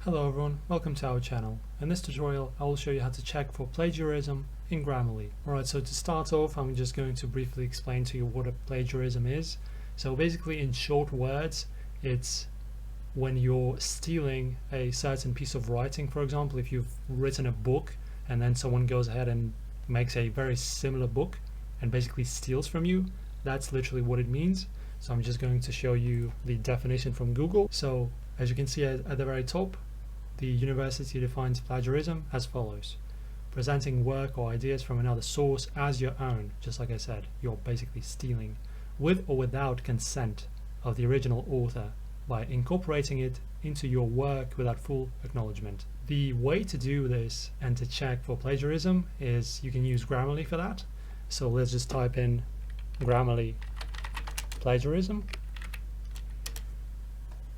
Hello everyone, welcome to our channel. In this tutorial I will show you how to check for plagiarism in Grammarly. Alright, so to start off I'm just going to briefly explain to you what a plagiarism is. So basically, in short words, it's when you're stealing a certain piece of writing. For example, if you've written a book and then someone goes ahead and makes a very similar book and basically steals from you, that's literally what it means. So I'm just going to show you the definition from Google. So as you can see at the very top, the university defines plagiarism as follows: presenting work or ideas from another source as your own. Just like I said, you're basically stealing, with or without consent of the original author, by incorporating it into your work without full acknowledgement. The way to do this and to check for plagiarism is you can use Grammarly for that. So let's just type in Grammarly plagiarism.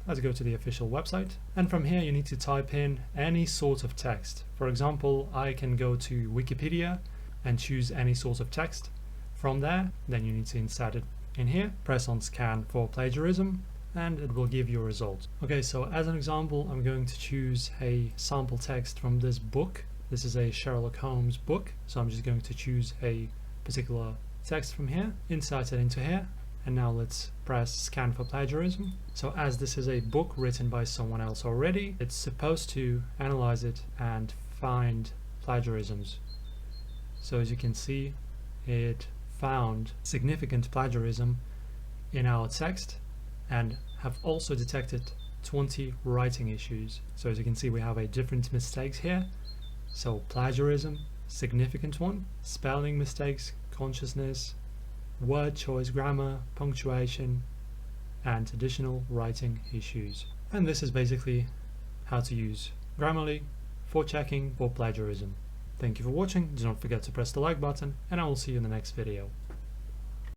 Let's go to the official website, and from here you need to type in any sort of text. For example, I can go to Wikipedia and choose any sort of text. From there, then you need to insert it in here, press on scan for plagiarism, and it will give you a result. Okay, so as an example, I'm going to choose a sample text from this book. This is a Sherlock Holmes book, so I'm just going to choose a particular text from here, insert it into here, and now let's press scan for plagiarism. So as this is a book written by someone else already, it's supposed to analyze it and find plagiarisms. So as you can see, it found significant plagiarism in our text and have also detected 20 writing issues. So as you can see, we have different mistakes here. So plagiarism, significant one, spelling mistakes, consciousness, word choice, grammar, punctuation, and additional writing issues. And this is basically how to use Grammarly for checking for plagiarism. Thank you for watching. Do not forget to press the like button, and I will see you in the next video.